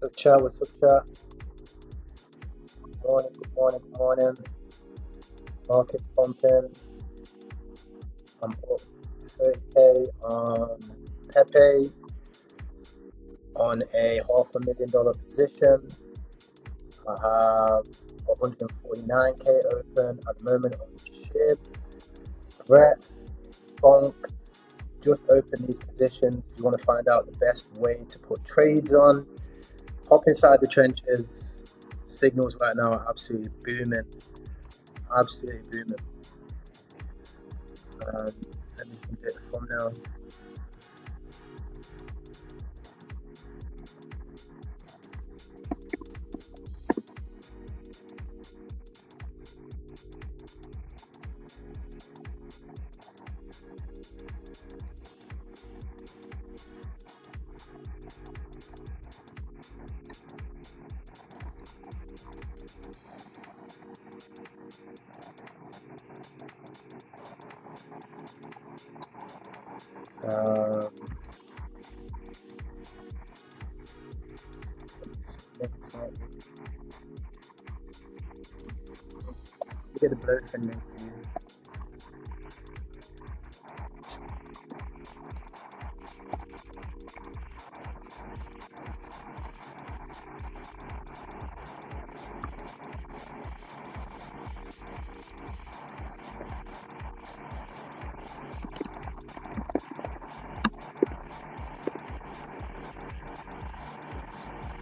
up, chat? What's up, chat? Good morning, good morning, good morning. Market's pumping. I'm up 30K on Pepe on a $500,000 position. I have 149K open at the moment on SHIB. Ret, Bonk, just open these positions. If you want to find out the best way to put trades on, hop inside the trenches. Signals right now are absolutely booming. Absolutely booming. Let me keep it from now. Get a blow for you.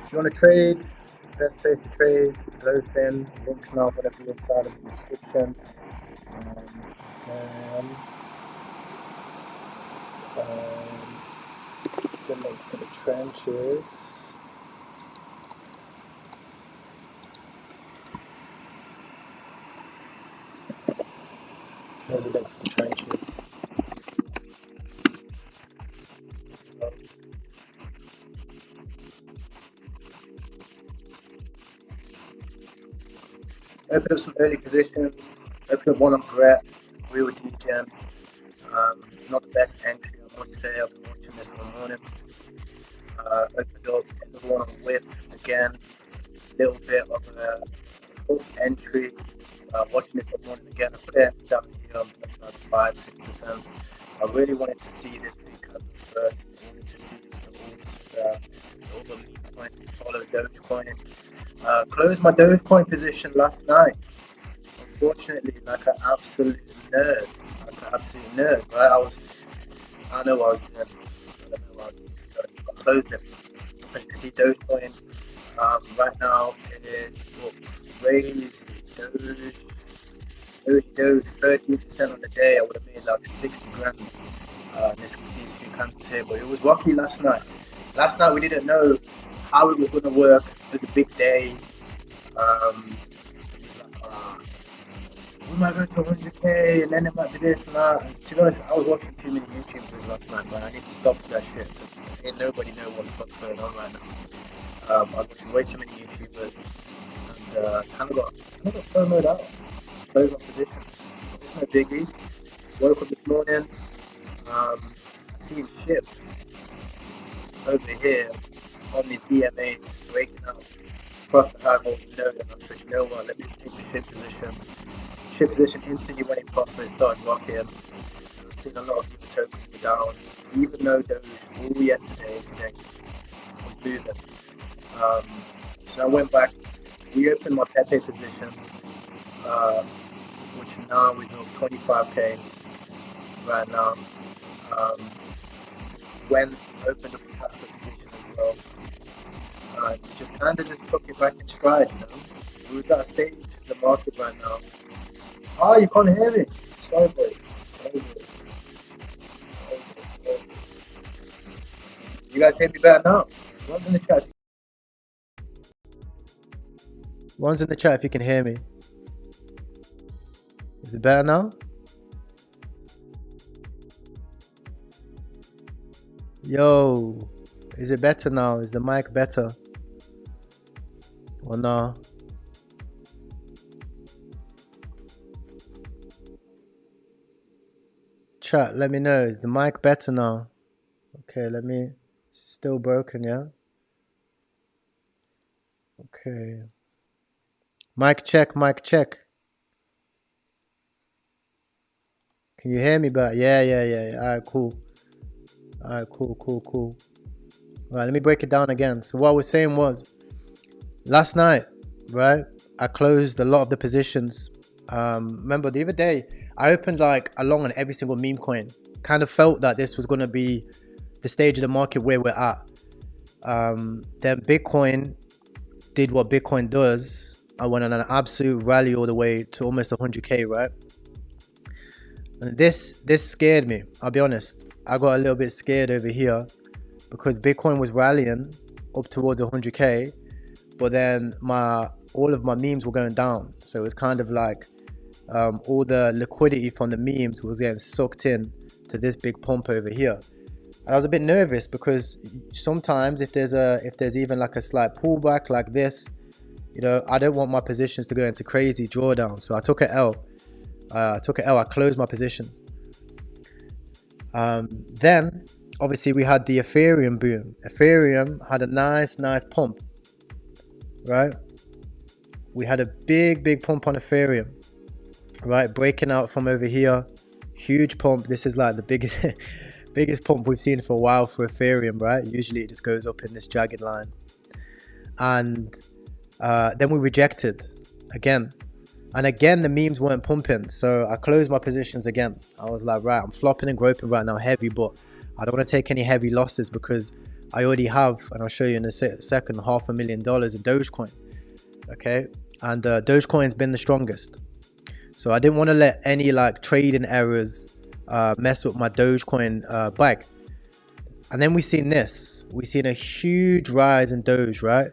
If you want to trade, best place to trade, Blowfin. Link's now going to be inside of the description. Then let's find the link for the trenches. There's a link for the trenches. Open up some early positions. Open up one on Brett, real DGen. Not the best entry, I must say. I've been watching this in the morning. Opened up another one on Whip again. Little bit of a tough entry. Watching this in the morning again. I put it down here about 5-6%. I really wanted to see this pick up first. I wanted to see the other coins follow Dogecoin. Closed my Dogecoin position last night. Unfortunately, like an absolute nerd. Right? I know what I was doing. I closed it. As you can see, Dogecoin right now is up crazy. Doge 13% on the day. I would have made like 60 grand. These few candles here, but it was rocky last night. Last night we didn't know how it was going to work. It was a big day. It was like, we might go to 100K and then it might be this and that. And to be honest, I was watching too many YouTube videos last night, man. I need to stop that shit because ain't nobody know what the fuck's going on right now. I'm watching way too many YouTubers and kind of got FOMO'd out. Closed my positions. It's no biggie. Woke up this morning. I seen shit over here on these DMAs breaking out across the high voltage node, and I said, you know what, let me just take the shit position. Shit position instantly went in profit, started rocking. I've seen a lot of people tokens go down, even though Doge all yesterday today was moving. So I went back, reopened my Pepe position, which now is up 25K right now. When opened up the Pascal position as well. Just kind of just took it back in stride, you know. It was at a stage in the market right now. Oh, you can't hear me. Sorry, boys. You guys hear me better now? One's in the chat. One's in the chat if you can hear me. Is it better now? Yo, is it better now? Is the mic better? Or no? Chat, let me know. Is the mic better now? Okay, let me. It's still broken, yeah? Okay. Mic check, mic check. Can you hear me back? Yeah. All right, cool. All right, cool. All right, let me break it down again. So what I was saying was, last night, right, I closed a lot of the positions. Remember the other day, I opened like along on every single meme coin. Kind of felt that this was going to be the stage of the market where we're at. Then Bitcoin did what Bitcoin does. I went on an absolute rally all the way to almost 100k, right? And this scared me. I'll be honest. I got a little bit scared over here because Bitcoin was rallying up towards 100k, but then all of my memes were going down. So it was kind of like all the liquidity from the memes was getting sucked in to this big pump over here. And I was a bit nervous because sometimes if there's even like a slight pullback like this, you know, I don't want my positions to go into crazy drawdown. So I took an L. I closed my positions. Then obviously we had the Ethereum boom. Ethereum had a nice pump, right? We had a big pump on Ethereum, right? Breaking out from over here, huge pump. This is like the biggest biggest pump we've seen for a while for Ethereum, right? Usually it just goes up in this jagged line. And then we rejected again. And again, the memes weren't pumping. So I closed my positions again. I was like, right, I'm flopping and groping right now heavy, but I don't want to take any heavy losses because I already have, and I'll show you in a second, $500,000 in Dogecoin. Okay. And Dogecoin's been the strongest. So I didn't want to let any like trading errors mess up my Dogecoin bag. And then we seen this. We seen a huge rise in Doge, right?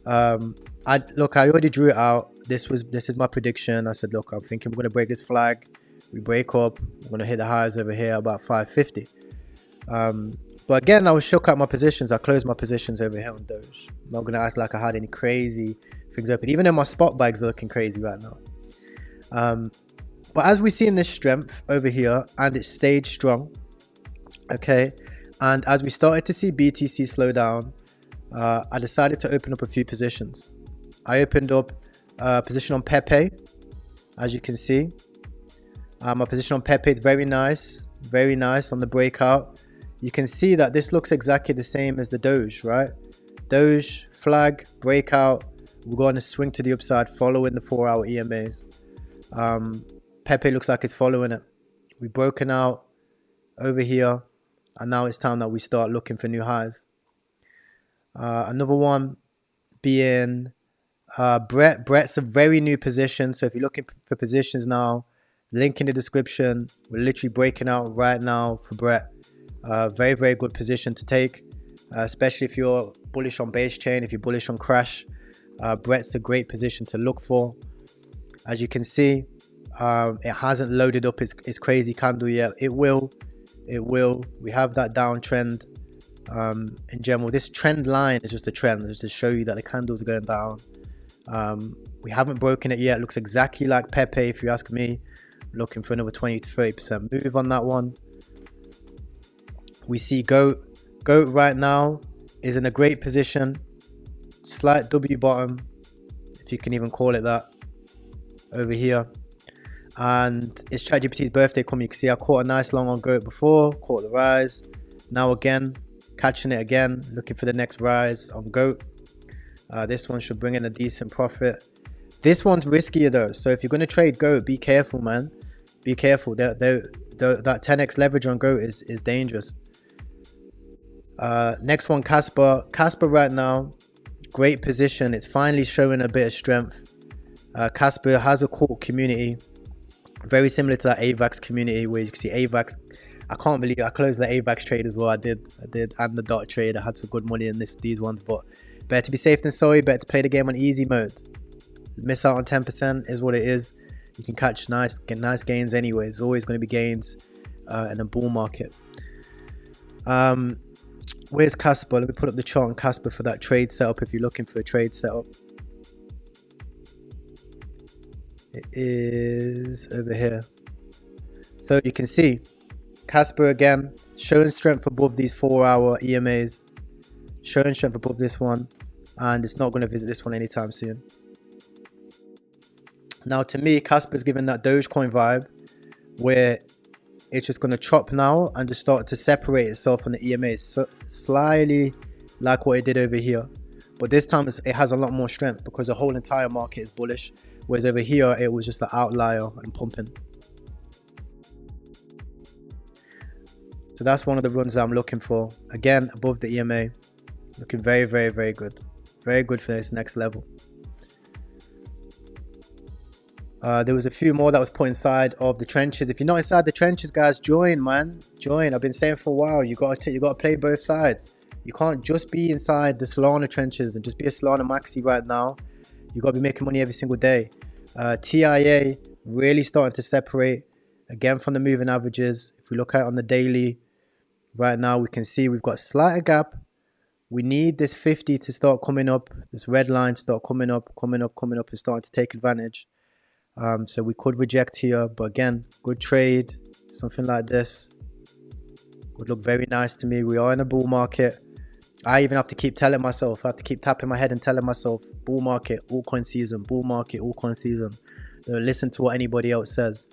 I already drew it out. This is my prediction. I said, look, I'm thinking we're gonna break this flag. We break up. We're gonna hit the highs over here about 550. But again, I was shook at my positions. I closed my positions over here on Doge. I'm not gonna act like I had any crazy things open, even though my spot bags are looking crazy right now. But as we see in this strength over here, and it stayed strong, okay. And as we started to see BTC slow down, I decided to open up a few positions. I opened up a position on Pepe, as you can see. My position on Pepe is very nice on the breakout. You can see that this looks exactly the same as the Doge, right? Doge, flag, breakout. We're going to swing to the upside following the 4-hour EMAs. Pepe looks like it's following it. We've broken out over here, and now it's time that we start looking for new highs. Another one being Brett. Brett's a very new position, so if you're looking for positions now, link in the description. We're literally breaking out right now for Brett. Very good position to take, especially if you're bullish on base chain, if you're bullish on crash. Brett's a great position to look for. As you can see, it hasn't loaded up its crazy candle yet. It will. We have that downtrend. In general, this trend line is just a trend. It's to show you that the candles are going down. We haven't broken it yet. It looks exactly like Pepe, if you ask me. Looking for another 20 to 30% move on that one. We see Goat right now is in a great position. Slight W bottom, if you can even call it that, over here. And it's ChatGPT's birthday coming. You can see I caught a nice long on Goat before, caught the rise. Now again, catching it again, looking for the next rise on Goat. This one should bring in a decent profit. This one's riskier though, so if you're going to trade Goat, be careful, man. Be careful. That 10x leverage on Goat is dangerous. Next one, Casper. Casper right now, great position. It's finally showing a bit of strength. Casper has a core community, very similar to that AVAX community, where you can see AVAX. I can't believe I closed the AVAX trade as well. I did, and the dot trade. I had some good money in these ones, but better to be safe than sorry. Better to play the game on easy mode. Miss out on 10% is what it is. You can catch nice gains anyway. There's always going to be gains in a bull market. Where's Casper? Let me put up the chart on Casper for that trade setup if you're looking for a trade setup. It is over here. So you can see Casper again showing strength above these 4-hour EMAs, showing strength above this one, and it's not going to visit this one anytime soon. Now, to me, Casper's given that Dogecoin vibe where it's just going to chop now and just start to separate itself from the EMA, so slightly like what it did over here. But this time it has a lot more strength because the whole entire market is bullish, whereas over here it was just an outlier and pumping. So that's one of the runs that I'm looking for. Again, above the EMA, looking very, very, very good. Very good for this next level. There was a few more that was put inside of the trenches. If you're not inside the trenches, guys, join, man. Join. I've been saying for a while, you got to play both sides. You can't just be inside the Solana trenches and just be a Solana maxi right now. You got to be making money every single day. TIA really starting to separate again from the moving averages. If we look at it on the daily right now, we can see we've got a slight gap. We need this 50 to start coming up. This red line start coming up, and starting to take advantage. So we could reject here, but again, good trade, something like this would look very nice to me. We are in a bull market. I even have to keep telling myself, I have to keep tapping my head and telling myself, bull market, altcoin season, bull market, altcoin season. Don't listen to what anybody else says.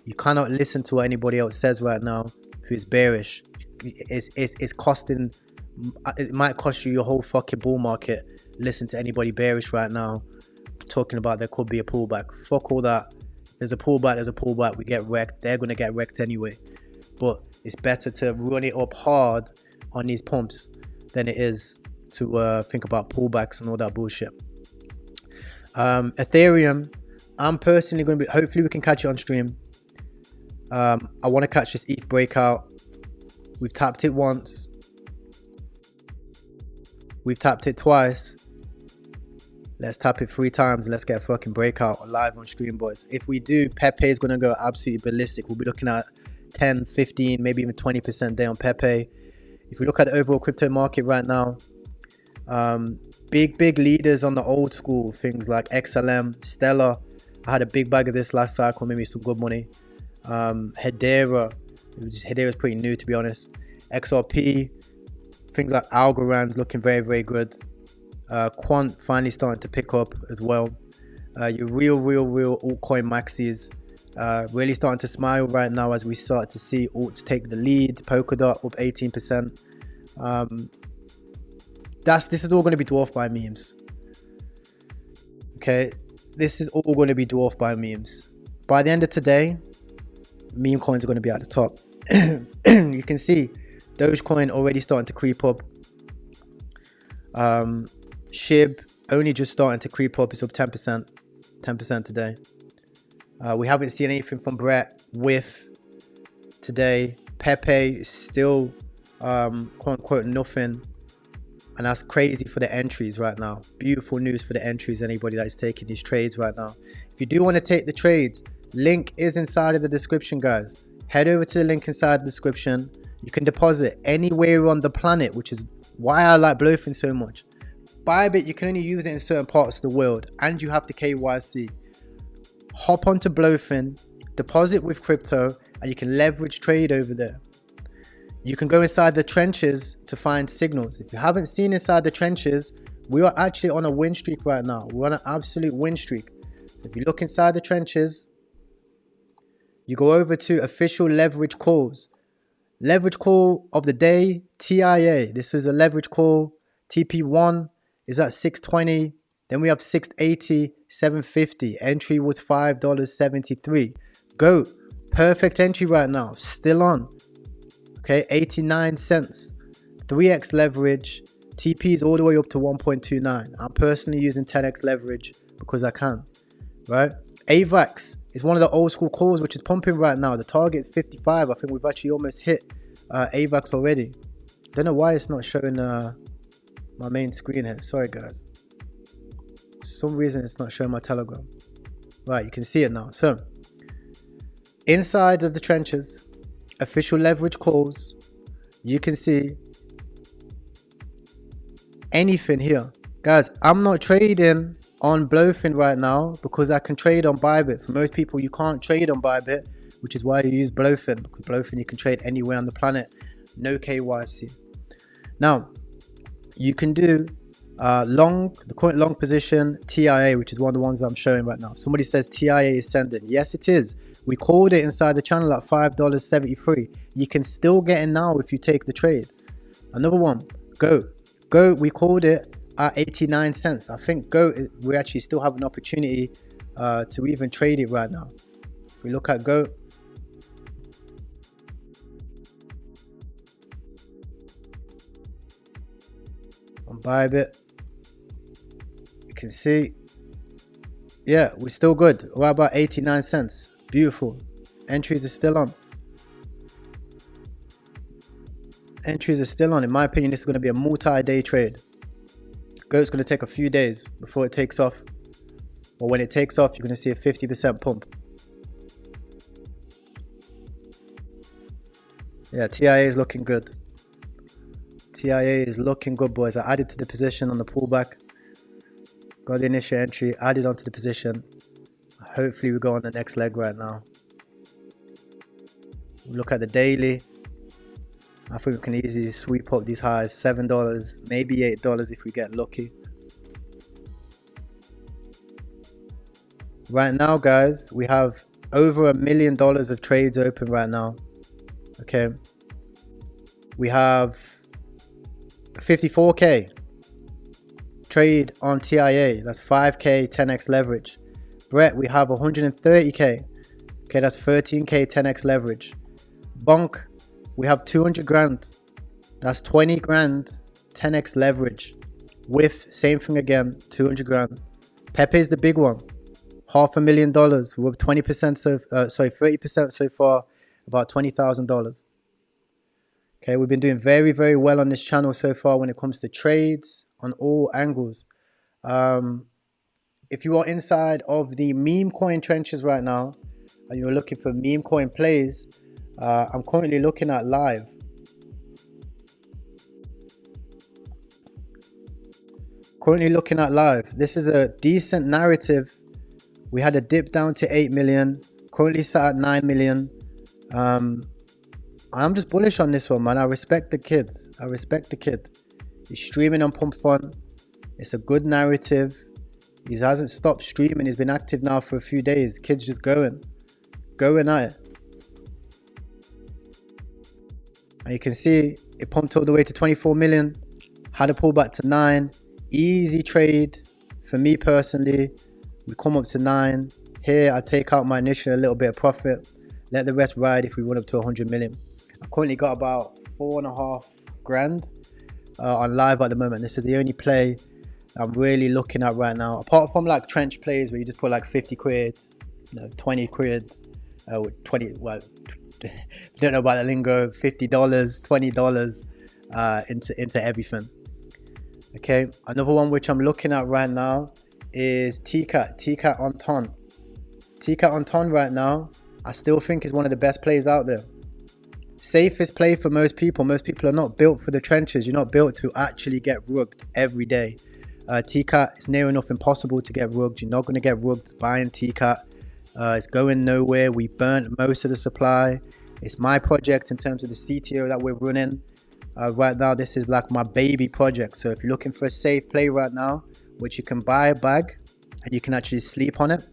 You cannot listen to what anybody else says right now who is bearish. It's costing, it might cost you your whole fucking bull market. Listen to anybody bearish right now talking about there could be a pullback. Fuck all that. There's a pullback, we get wrecked. They're going to get wrecked anyway. But it's better to run it up hard on these pumps than it is to think about pullbacks and all that bullshit. Ethereum, I'm personally going to be, hopefully we can catch it on stream. I want to catch this ETH breakout. We've tapped it once. We've tapped it twice. Let's tap it 3 times and let's get a fucking breakout live on stream, boys. If we do, Pepe is going to go absolutely ballistic. We'll be looking at 10, 15, maybe even 20% day on Pepe. If we look at the overall crypto market right now, big leaders on the old school, things like XLM, Stellar. I had a big bag of this last cycle, made me some good money. Hedera, Hedera's pretty new to be honest. XRP, things like Algorand's looking very, very good. Quant finally starting to pick up as well. Your real altcoin maxis really starting to smile right now as we start to see alts take the lead. Polkadot up 18%. This is all going to be dwarfed by memes. Okay, this is all going to be dwarfed by memes. By the end of today, meme coins are going to be at the top. You can see Dogecoin already starting to creep up. SHIB only just starting to creep up. It's up 10% today. We haven't seen anything from Brett with today. Pepe still quote unquote nothing, and that's crazy for the entries right now. Beautiful news for the entries, anybody that is taking these trades right now. If you do want to take the trades, link is inside of the description, guys. Head over to the link inside the description. You can deposit anywhere on the planet, which is why I like Bluefin so much. Bybit, you can only use it in certain parts of the world, and you have to KYC. Hop onto Bluefin, deposit with crypto, and you can leverage trade over there. You can go inside the trenches to find signals. If you haven't seen inside the trenches, we are actually on a win streak right now. We're on an absolute win streak. If you look inside the trenches, you go over to official leverage calls. Leverage call of the day, TIA. This was a leverage call. TP1 is at 620. Then we have 680, 750. Entry was $5.73. Go. Perfect entry right now. Still on. Okay, 89 cents. 3x leverage. TP is all the way up to 1.29. I'm personally using 10x leverage because I can. Right? AVAX is one of the old school calls which is pumping right now. The target is 55. I think we've actually almost hit AVAX already. Don't know why it's not showing my main screen here. Sorry, guys. For some reason it's not showing my Telegram. Right, you can see it now. So, inside of the trenches, official leverage calls, you can see anything here. Guys, I'm not trading on Bluefin right now because I can trade on Bybit. For most people, you can't trade on Bybit, which is why you use Bluefin. Because Bluefin, you can trade anywhere on the planet. No KYC. Now, you can do The current long position, TIA, which is one of the ones I'm showing right now. Somebody says TIA is sending. Yes, it is. We called it inside the channel at $5.73. You can still get in now if you take the trade. Another one, Go. Go, we called it at 89 cents. I think Go, we actually still have an opportunity to even trade it right now. If we look at Go, on Bybit, you can see, yeah, we're still good. We're about 89 cents. Beautiful. Entries are still on. Entries are still on. In my opinion, this is going to be a multi-day trade. Go's going to take a few days before it takes off. But when it takes off, you're going to see a 50% pump. Yeah, TIA is looking good. TIA is looking good, boys. I added to the position on the pullback. Got the initial entry, added onto the position. Hopefully we go on the next leg right now. Look at the daily. I think we can easily sweep up these highs. $7, maybe $8 if we get lucky. Right now, guys, we have over $1 million of trades open right now. Okay. We have 54K trade on TIA. That's 5K 10x leverage. Brett, we have 130K. Okay, that's 13K 10x leverage. Bonk, we have 200 grand. That's 20 grand 10x leverage. With same thing again, 200 grand. Pepe is the big one. $500,000. We're 20% so 30% so far, about $20,000. Okay, we've been doing very, very well on this channel so far when it comes to trades on all angles. If you are inside of the meme coin trenches right now and you're looking for meme coin plays, I'm currently looking at live. This is a decent narrative. We had a dip down to 8 million, currently sat at 9 million. I'm just bullish on this one, man. I respect the kid. He's streaming on Pump Fun. It's a good narrative. He hasn't stopped streaming. He's been active now for a few days. Kid's just going at it. And you can see it pumped all the way to 24 million. Had a pullback to 9. Easy trade for me personally. We come up to 9. Here I take out my initial a little bit of profit. Let the rest ride if we run up to 100 million. I've currently got about 4.5 grand on live at the moment. This is the only play I'm really looking at right now. Apart from like trench plays where you just put like 50 quid, 20 quid, 20, well, don't know about the lingo, $50, $20 into everything. Okay, another one which I'm looking at right now is TCAT on ton. TCAT on ton right now, I still think is one of the best plays out there. Safest play for most people. Most people are not built for the trenches. You're not built to actually get rugged every day. TCAT is near enough impossible to get rugged. You're not going to get rugged buying TCAT. It's going nowhere. We burnt most of the supply. It's my project in terms of the CTO that we're running. Right now, this is like my baby project. So if you're looking for a safe play right now, which you can buy a bag and you can actually sleep on it,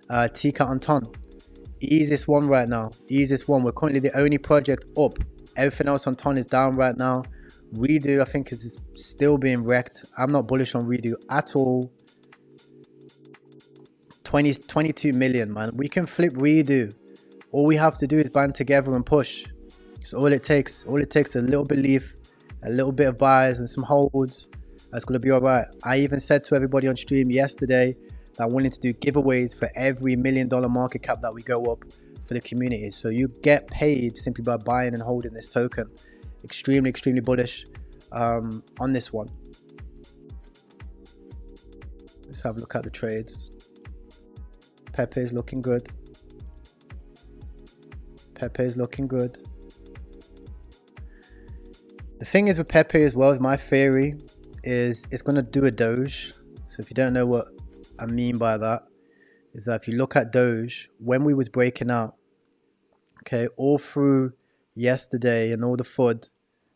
TCAT on ton. Easiest one right now. Easiest one. We're currently the only project up. Everything else on ton is down right now. Redo, I think, is still being wrecked. I'm not bullish on Redo at all. 22 million, man. We can flip Redo. All we have to do is band together and push. It's all it takes. All it takes is a little belief, a little bit of buys and some holds. That's going to be all right. I even said to everybody on stream yesterday that I'm willing to do giveaways for every $1 million market cap that we go up for the community. So you get paid simply by buying and holding this token. Extremely, extremely bullish on this one. Let's have a look at the trades. Pepe is looking good. Pepe is looking good. The thing is with Pepe as well, is my theory is it's going to do a Doge. So if you don't know what I mean by that, is that if you look at Doge, when we was breaking out, okay, all through yesterday and all the FUD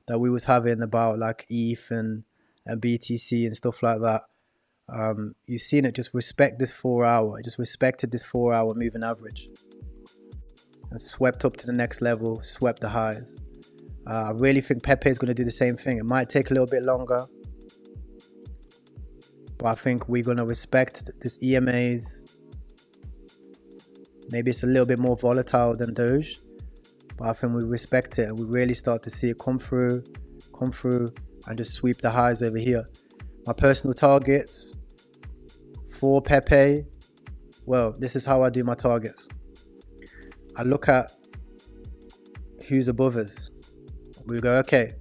that we was having about like ETH and and BTC and stuff like that. You've seen it just respect this 4 hour. It just respected this 4 hour moving average and swept up to the next level, swept the highs. I really think Pepe is going to do the same thing. It might take a little bit longer, but I think we're going to respect this EMAs. Maybe it's a little bit more volatile than Doge, but I think we respect it and we really start to see it come through and just sweep the highs over here. My personal targets for Pepe, well, this is how I do my targets. I look at who's above us. We go, okay,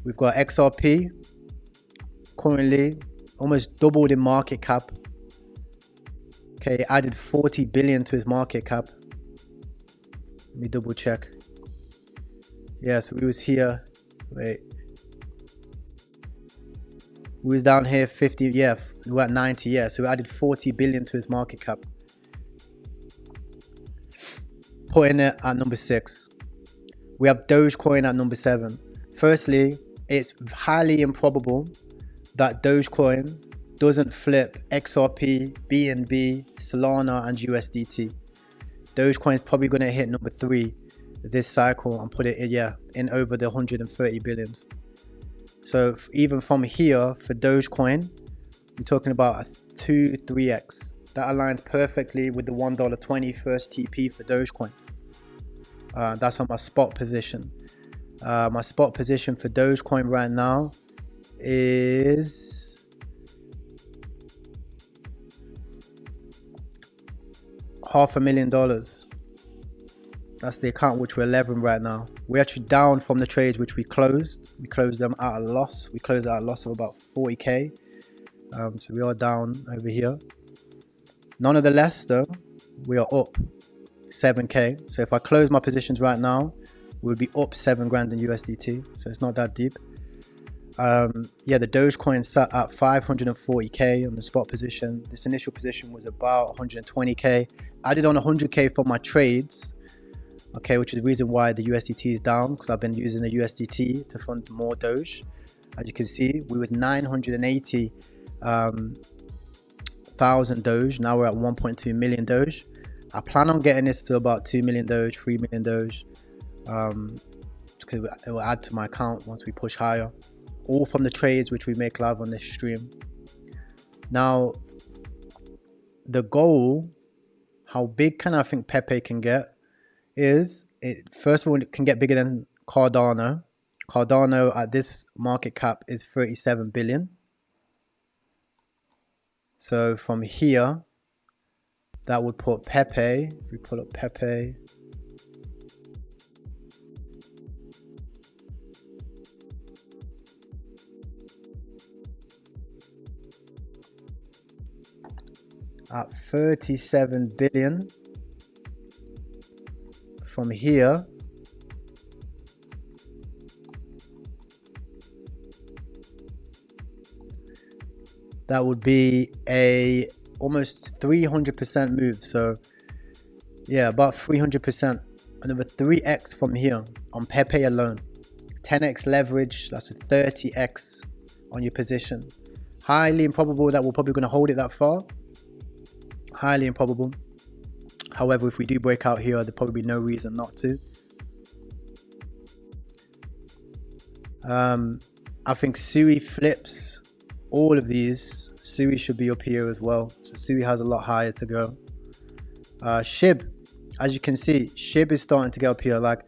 we've got XRP, currently almost doubled in market cap. Okay, added 40 billion to his market cap. Let me double check. Yeah, so we was here, wait. We was down here 50, yeah, we were at 90, yeah. So we added 40 billion to his market cap. Putting it at number 6. We have Dogecoin at number 7. Firstly, it's highly improbable that Dogecoin doesn't flip XRP, BNB, Solana, and USDT. Dogecoin is probably going to hit number 3 this cycle and put it in over the 130 billions. So even from here for Dogecoin, we're talking about a 2-3x. That aligns perfectly with the $1.20 first TP for Dogecoin. That's on my spot position. My spot position for Dogecoin right now is $500,000. That's the account which we're leveraging right now. We're actually down from the trades which we closed. We closed them at a loss. We closed at a loss of about 40k. So we are down over here. Nonetheless, though, we are up 7k. So if I close my positions right now, we'll be up 7 grand in USDT. So it's not that deep. Yeah, the Dogecoin sat at 540k on the spot position. This initial position was about 120k. Added on 100k for my trades, okay, which is the reason why the USDT is down, because I've been using the USDT to fund more Doge. As you can see, we was 980 thousand Doge. Now we're at 1.2 million Doge. I plan on getting this to about 2 million Doge, 3 million Doge, because it will add to my account once we push higher. All from the trades which we make live on this stream. Now, the goal, how big can I think Pepe can get, is it first of all, it can get bigger than Cardano. Cardano at this market cap is 37 billion. So from here, that would put Pepe, if we pull up Pepe, at 37 billion. From here, that would be a almost 300% move. So yeah, about 300%, another 3x from here on Pepe alone. 10x leverage, that's a 30x on your position. Highly improbable that we're probably going to hold it that far. Highly improbable. However, if we do break out here, there'll probably be no reason not to. I think Sui flips all of these. Sui should be up here as well. So Sui has a lot higher to go. SHIB, as you can see, SHIB is starting to get up here. Like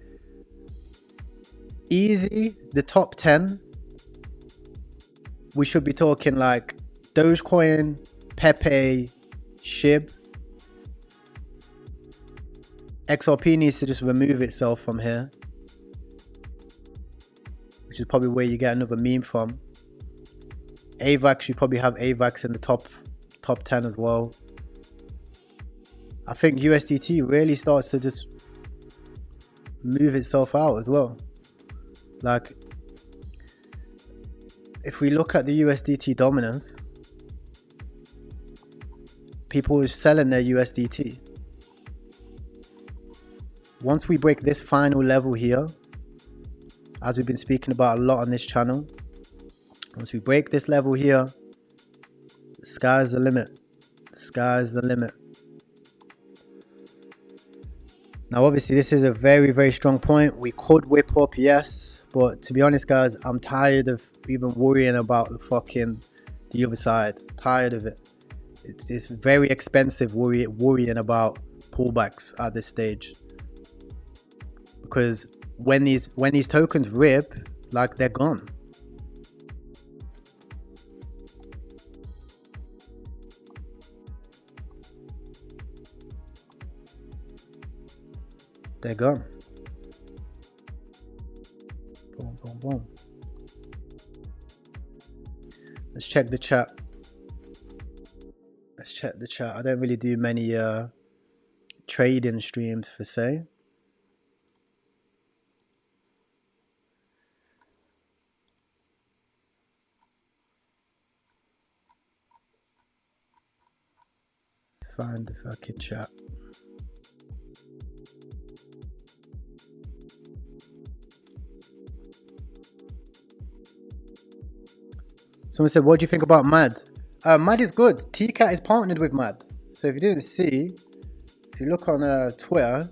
easy, the top 10, we should be talking like Dogecoin, Pepe, SHIB. XRP needs to just remove itself from here, which is probably where you get another meme from. AVAX, you probably have AVAX in the top 10 as well. I think USDT really starts to just move itself out as well. Like, if we look at the USDT dominance, people are selling their USDT. Once we break this final level here, as we've been speaking about a lot on this channel, Once we break this level here, the sky's the limit. The sky's the limit. Now obviously this is a very, very strong point. We could whip up, yes, but to be honest guys, I'm tired of even worrying about the other side. Tired of it. It's very expensive worrying about pullbacks at this stage, because when these tokens rip, like, they're gone. They're gone. Boom, boom, boom. Let's check the chat. Let's check the chat. I don't really do many trading streams per se. Let's find the fucking chat. Someone said, what do you think about MAD? MAD is good. TCAT is partnered with MAD. So if you didn't see, if you look on Twitter,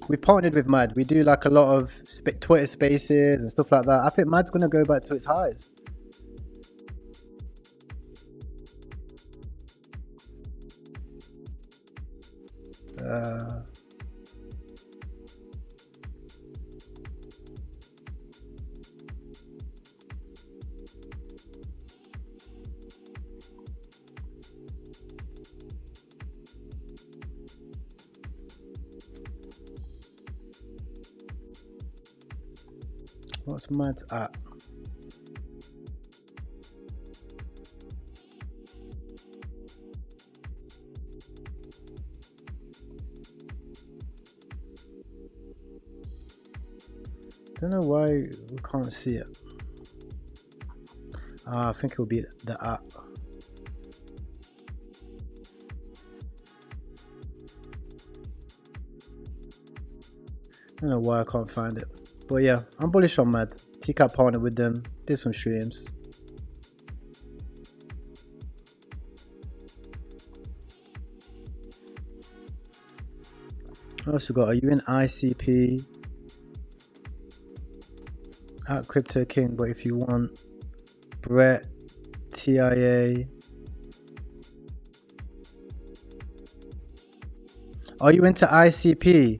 we've partnered with MAD. We do like a lot of Twitter spaces and stuff like that. I think MAD's going to go back to its highs. What's MAD's at? Don't know why we can't see it. I think it will be the app. I don't know why I can't find it. But yeah, I'm bullish on MAD. TCAP partnered with them, did some streams. What else we got? Are you in ICP? At Crypto King, but if you want Brett, TIA. Are you into ICP?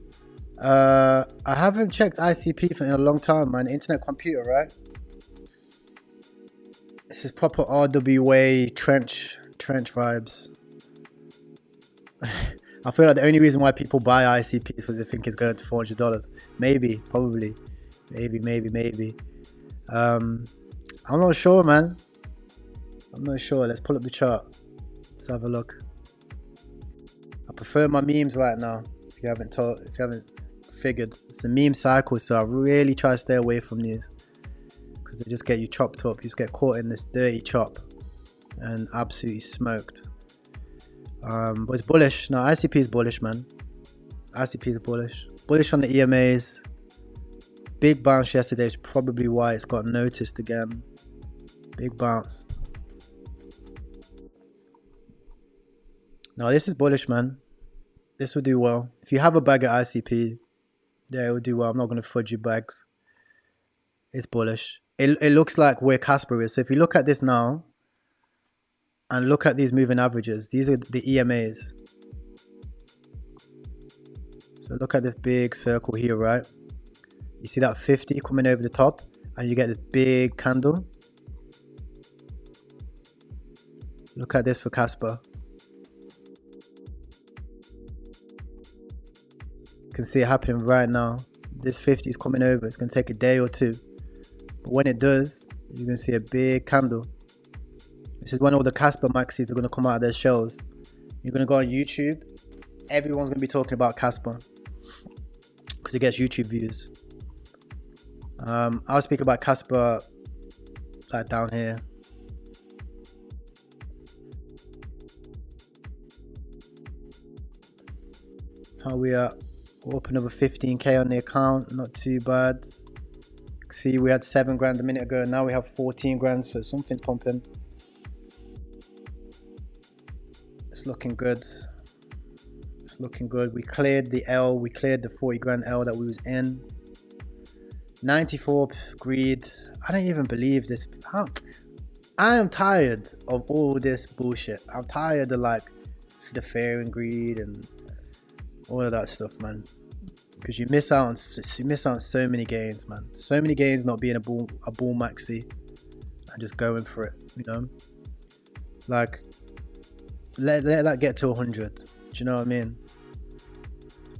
I haven't checked ICP in a long time, man. Internet computer, right? This is proper RWA trench vibes. I feel like the only reason why people buy ICP is because they think it's going to $400. Maybe, probably. Maybe. I'm not sure, man. I'm not sure. Let's pull up the chart. Let's have a look. I prefer my memes right now. If you haven't figured, it's a meme cycle, so I really try to stay away from these because they just get you chopped up. You just get caught in this dirty chop and absolutely smoked. But it's bullish. No, ICP is bullish, man. ICP is bullish. Bullish on the EMAs. Big bounce yesterday is probably why it's got noticed again. Big bounce. No, this is bullish, man. This will do well. If you have a bag at ICP, yeah, it will do well. I'm not going to fudge your bags. It's bullish. It looks like where Casper is. So if you look at this now and look at these moving averages, these are the EMAs. So look at this big circle here, right? You see that 50 coming over the top and you get this big candle. Look at this for Casper. You can see it happening right now. This 50 is coming over. It's going to take a day or two. But when it does, you're going to see a big candle. This is when all the Casper maxis are going to come out of their shells. You're going to go on YouTube. Everyone's going to be talking about Casper because it gets YouTube views. I'll speak about Casper like down here. How we are? We're up another 15k on the account. Not too bad. See, we had 7 grand a minute ago. Now we have 14 grand. So something's pumping. It's looking good. It's looking good. We cleared the L. We cleared the 40 grand L that we was in. 94 greed. I don't even believe this. I am tired of all this bullshit. I'm tired of like the fair and greed and all of that stuff, man. Because you miss out on so many gains, man. So many gains not being a bull maxi and just going for it, you know. Like let that get to 100. Do you know what I mean?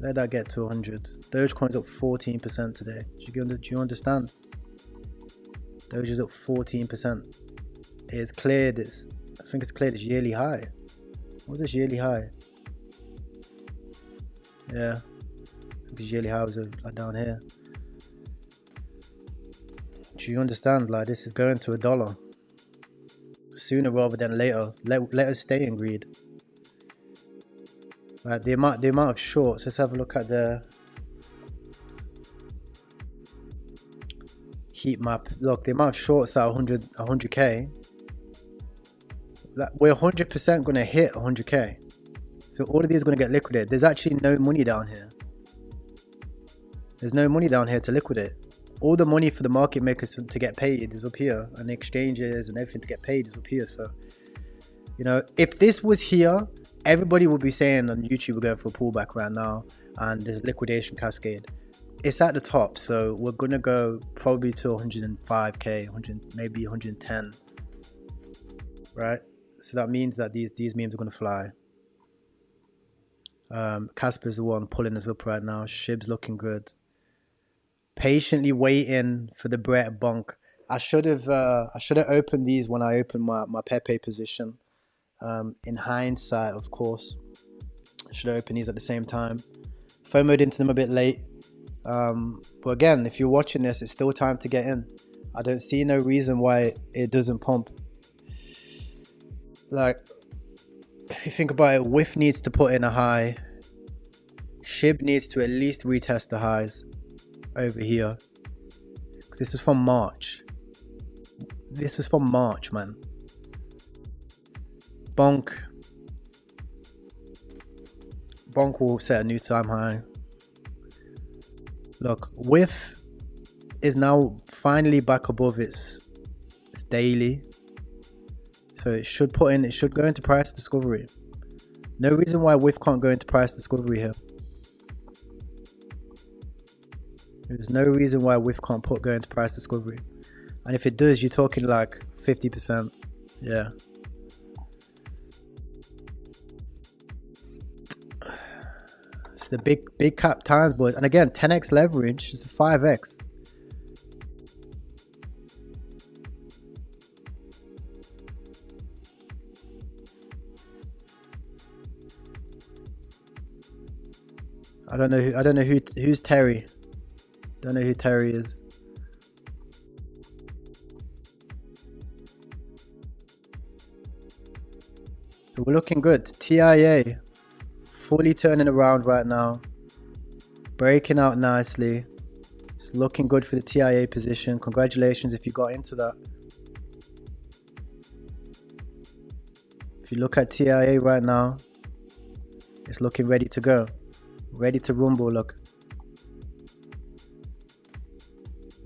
Let that get to 100. Dogecoin's up 14% today. Do you understand? Doge is up 14%. It's cleared its, I think it's cleared its yearly high. What was this yearly high? Yeah, because yearly high was like down here. Do you understand? Like, this is going to $1 sooner rather than later. Let us stay in greed. Like the amount of shorts. Let's have a look at the heat map. Look, the amount of shorts at 100k. Like, we're 100% gonna hit 100k. So all of these are gonna get liquidated. There's actually no money down here. There's no money down here to liquidate. All the money for the market makers to get paid is up here, and the exchanges and everything to get paid is up here. So, you know, if this was here, everybody would be saying on YouTube we're going for a pullback right now and the liquidation cascade. It's at the top, so we're gonna go probably to 105k, 100, maybe 110, right? So that means that these memes are gonna fly. Casper's the one pulling us up right now. Shib's looking good. Patiently waiting for the Brett bunk. I should have opened these when I opened my Pepe position. In hindsight, of course, I should have opened these at the same time. FOMO'd into them a bit late. But again, if you're watching this, it's still time to get in. I don't see no reason why it doesn't pump. Like, if you think about it, WIF needs to put in a high. SHIB needs to at least retest the highs over here. Because this was from March. This was from March, man. Bonk will set a new time high. Look, WIF is now finally back above its daily. So it should go into price discovery. No reason why WIF can't go into price discovery here. There's no reason why WIF can't go into price discovery. And if it does, you're talking like 50%. Yeah. It's the big cap times, boys. And again, 10x leverage is a 5x. I don't know who's Terry. Don't know who Terry is. But we're looking good. TIA fully turning around right now. Breaking out nicely. It's looking good for the TIA position. Congratulations if you got into that. If you look at TIA right now, it's looking ready to go. Ready to rumble, look.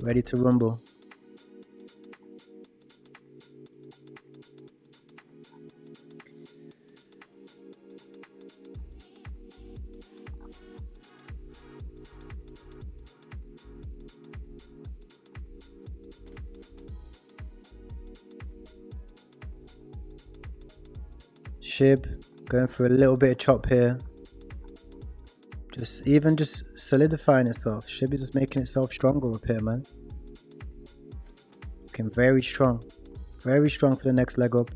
Ready to rumble. SHIB going for a little bit of chop here. Just solidifying itself. SHIB is just making itself stronger up here, man. Looking very strong. Very strong for the next leg up.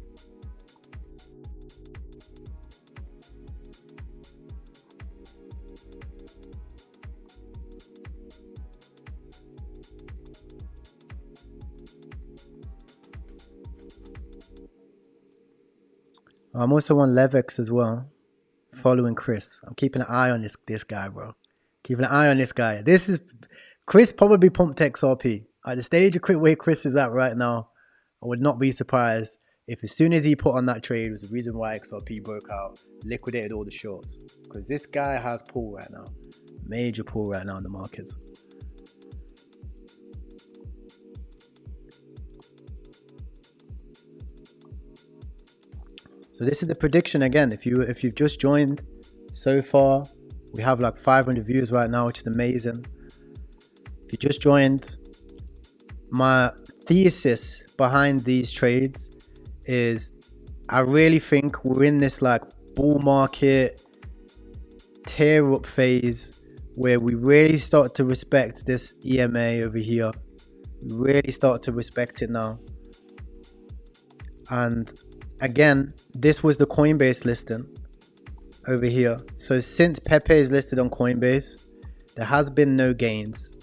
I'm also on Levex as well, following Chris. I'm keeping an eye on this guy, bro. Keeping an eye on this guy. This is Chris probably pumped XRP. At the stage of where Chris is at right now, I would not be surprised if as soon as he put on that trade was the reason why XRP broke out, liquidated all the shorts. Because this guy has pull right now. Major pull right now in the markets. So this is the prediction again. If you've just joined so far, we have like 500 views right now, which is amazing. If you just joined, my thesis behind these trades is I really think we're in this like bull market tear up phase where we really start to respect this EMA over here. We really start to respect it now. And again, this was the Coinbase listing over here. So since Pepe is listed on Coinbase, there has been no gains.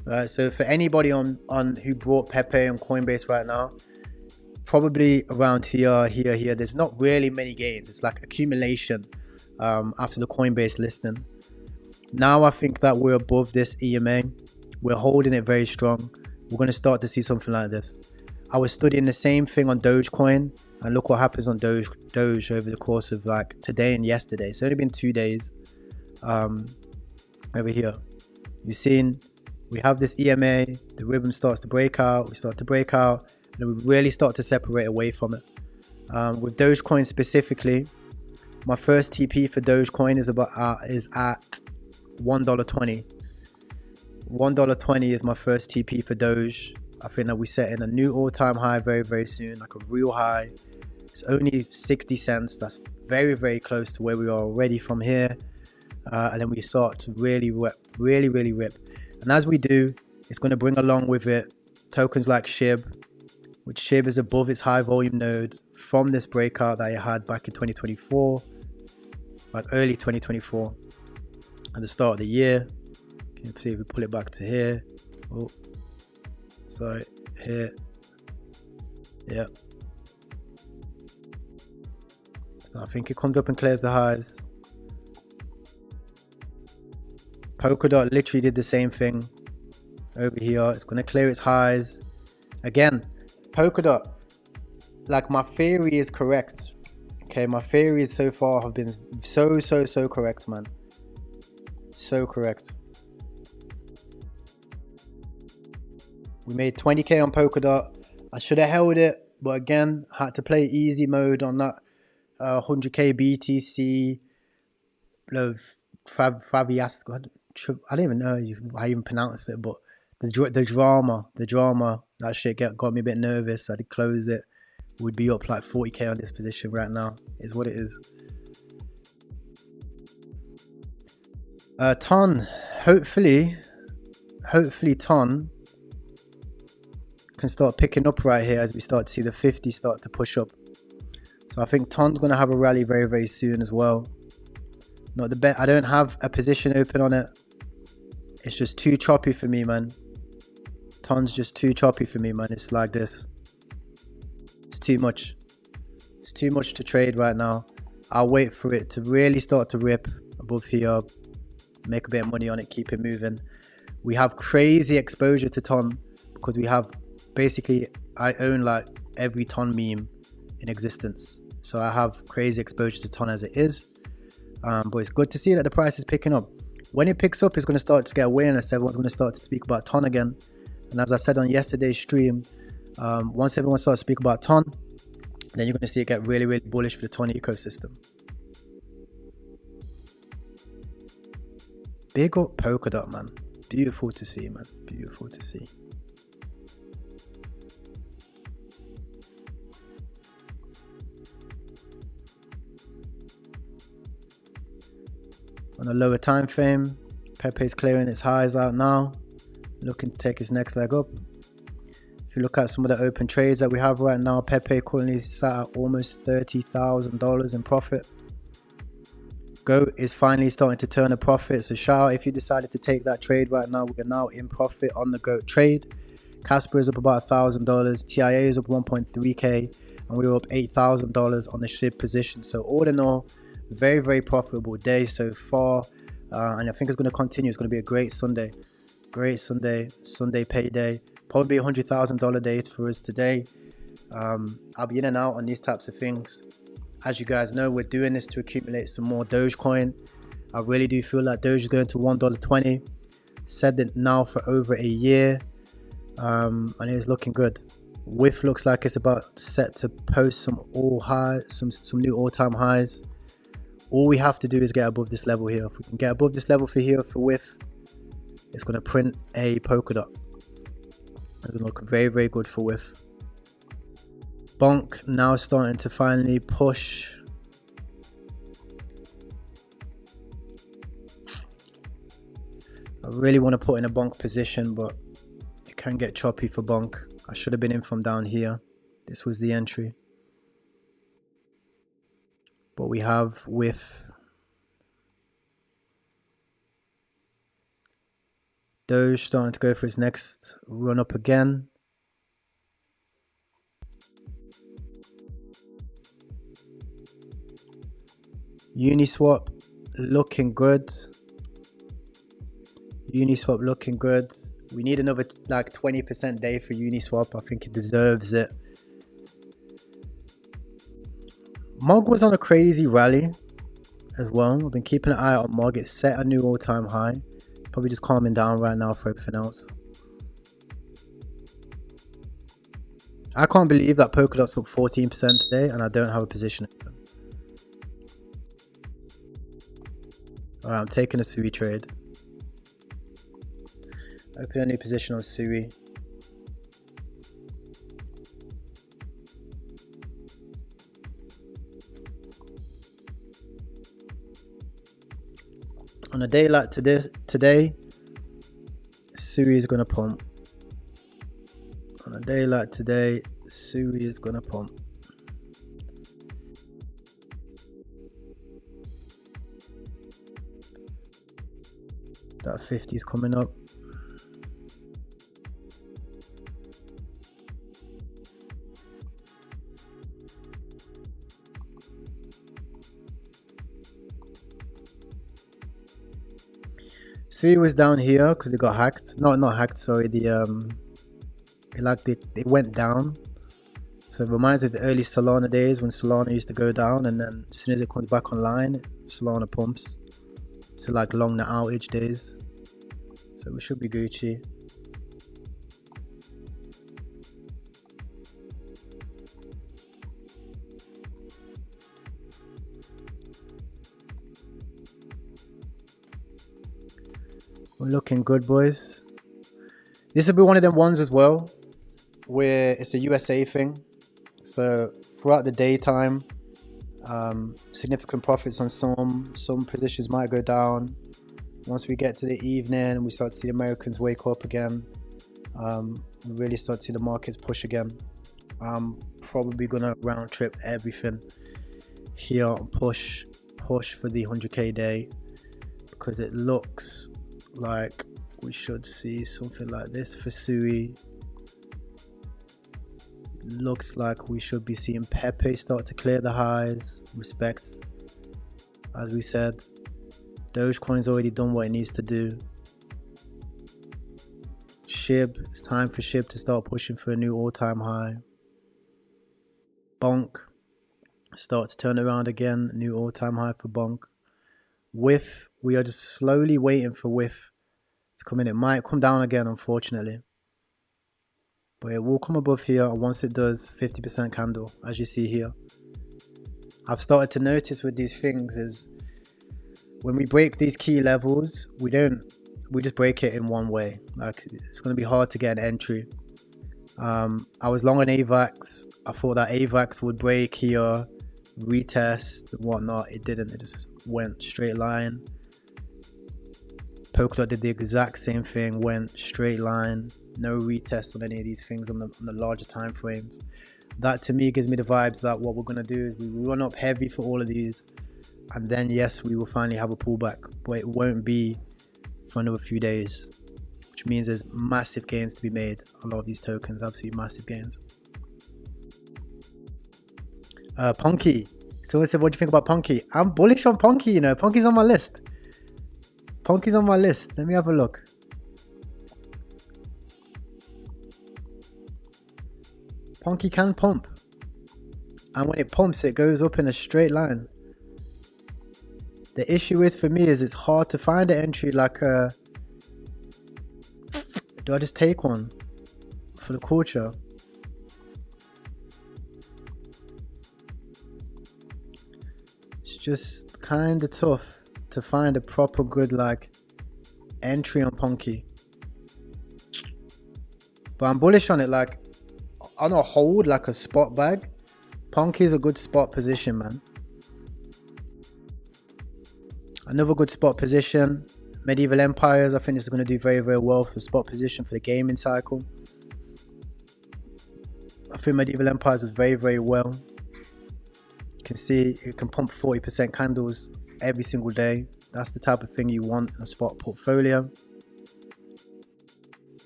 Right, so for anybody on who brought Pepe on Coinbase right now, probably around here, there's not really many gains. It's like accumulation after the Coinbase listing. Now I think that we're above this EMA. We're holding it very strong. We're going to start to see something like this. I was studying the same thing on Dogecoin, and look what happens on Doge over the course of like today and yesterday. It's only been 2 days. Over here, you've seen we have this EMA, the ribbon starts to break out, we start to break out, and we really start to separate away from it. With Dogecoin specifically, my first TP for Dogecoin is at $1.20. $1.20 is my first TP for Doge. I think that we set in a new all-time high very, very soon, like a real high. It's only 60 cents. That's very, very close to where we are already from here. And then we start to really rip. And as we do, it's going to bring along with it tokens like SHIB, which SHIB is above its high volume node from this breakout that it had back in 2024, like early 2024, at the start of the year. Can you see if we pull it back to here? Oh, sorry, here. Yeah. So I think it comes up and clears the highs. Polkadot literally did the same thing over here. It's going to clear its highs. Again, Polkadot, like my theory is correct. Okay, my theories so far have been so correct, man. So correct. We made 20k on Polkadot. I should have held it, but again, had to play easy mode on that 100k BTC. Faviasco. I don't even know how you even pronounce it, but the drama, that shit got me a bit nervous. I did close it. We'd be up like 40k on this position right now, is what it is. Ton, hopefully Ton can start picking up right here as we start to see the 50 start to push up. So I think Ton's going to have a rally very, very soon as well. Not the bet. I don't have a position open on it. It's just too choppy for me, man. Ton's just too choppy for me, man. It's like this. It's too much. It's too much to trade right now. I'll wait for it to really start to rip above here. Make a bit of money on it. Keep it moving. We have crazy exposure to Ton because we have basically, I own like every Ton meme in existence. So I have crazy exposure to Ton as it is. But it's good to see that the price is picking up. When it picks up, it's going to start to get awareness. Everyone's going to start to speak about Ton again. And as I said on yesterday's stream, once everyone starts to speak about Ton, then you're going to see it get really, really bullish for the Ton ecosystem. Big up Polkadot, man. Beautiful to see, man. Beautiful to see. On a lower time frame, Pepe's clearing its highs out now, looking to take its next leg up. If you look at some of the open trades that we have right now, Pepe currently sat at almost $30,000 in profit. Goat is finally starting to turn a profit, so shout out if you decided to take that trade right now. We are now in profit on the Goat trade. Casper is up about $1,000, TIA is up 1.3k, and we were up $8,000 on the SHIB position. So all in all, very profitable day so far, and I think it's going to continue. It's going to be a great Sunday. Great Sunday payday. Probably $100,000 days for us today. I'll be in and out on these types of things. As you guys know, we're doing this to accumulate some more Dogecoin. I really do feel like Doge is going to $1.20. Said it now for over a year, and it's looking good. WIF looks like it's about set to post some new all-time highs. All we have to do is get above this level here. If we can get above this level for WIF, it's going to print a polka dot. It's going to look very, very good for WIF. Bonk now starting to finally push. I really want to put in a bonk position, but it can get choppy for bonk. I should have been in from down here. This was the entry. But we have with Doge starting to go for its next run up again. Uniswap looking good. Uniswap looking good. We need another like 20% day for Uniswap. I think it deserves it. MOG was on a crazy rally as well. I've been keeping an eye on MOG. It set a new all-time high. Probably just calming down right now for everything else. I can't believe that Polkadot's up 14% today and I don't have a position. Alright, I'm taking a Sui trade. Open a new position on Sui. On a day like today, Sui is gonna pump. On a day like today, Sui is gonna pump. That 50 is coming up. Sui was down here because it got hacked. Not hacked, sorry. It went down. So it reminds me of the early Solana days when Solana used to go down, and then as soon as it comes back online, Solana pumps. So like long the outage days. So we should be Gucci. We're looking good, boys. This will be one of them ones as well, where it's a USA thing. So throughout the daytime, significant profits on some positions might go down. Once we get to the evening, we start to see the Americans wake up again. We really start to see the markets push again. I'm probably gonna round trip everything here and push for the 100k day, because it looks like we should see something like this for Sui. Looks like we should be seeing Pepe start to clear the highs. Respect, as we said. Dogecoin's already done what it needs to do. SHIB, it's time for SHIB to start pushing for a new all-time high. Bonk start to turn around again, new all-time high for Bonk. WIF, we are just slowly waiting for WIF to come in. It might come down again, unfortunately, but it will come above here, and once it does, 50% candle, as you see here. I've started to notice with these things is when we break these key levels, we just break it in one way. Like, it's going to be hard to get an entry. I was long on AVAX. I thought that AVAX would break here, retest and whatnot. It didn't. It just went straight line. Polkadot did the exact same thing, went straight line, no retest on any of these things on the larger time frames. That to me gives me the vibes that what we're going to do is we run up heavy for all of these, and then yes, we will finally have a pullback, but it won't be for another few days, which means there's massive gains to be made. A lot of these tokens, absolutely massive gains. Punky, someone said, what do you think about Punky? I'm bullish on Punky, you know. Punky's on my list. Punky's on my list. Let me have a look. Ponky can pump. And when it pumps, it goes up in a straight line. The issue is for me is it's hard to find an entry like a... Do I just take one for the culture? It's just kind of tough to find a proper good like entry on Ponky. But I'm bullish on it, like on a hold, like a spot bag. Ponky is a good spot position, man. Another good spot position. Medieval Empires, I think this is going to do very, very well for spot position for the gaming cycle. I think Medieval Empires is very, very well. You can see it can pump 40% candles every single day. That's the type of thing you want in a spot portfolio.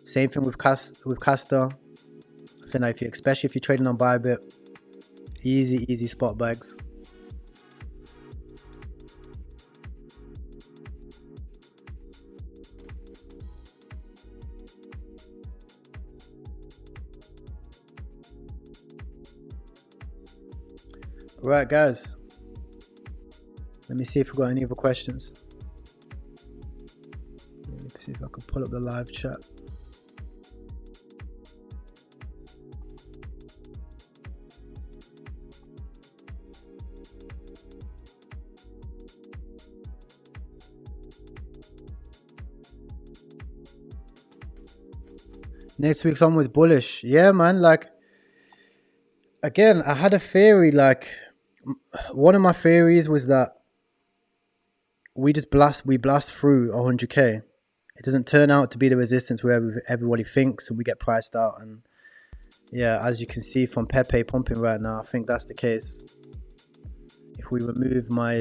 Same thing with Castor. I think that especially if you're trading on Bybit, easy spot bags. Right, guys, let me see if we've got any other questions. Let me see if I can pull up the live chat. Next week's on was bullish. Yeah, man, like, again, I had a theory, like, one of my theories was that we blast through 100k. It doesn't turn out to be the resistance where everybody thinks, and we get priced out. And yeah, as you can see from Pepe pumping right now, I think that's the case. If we remove my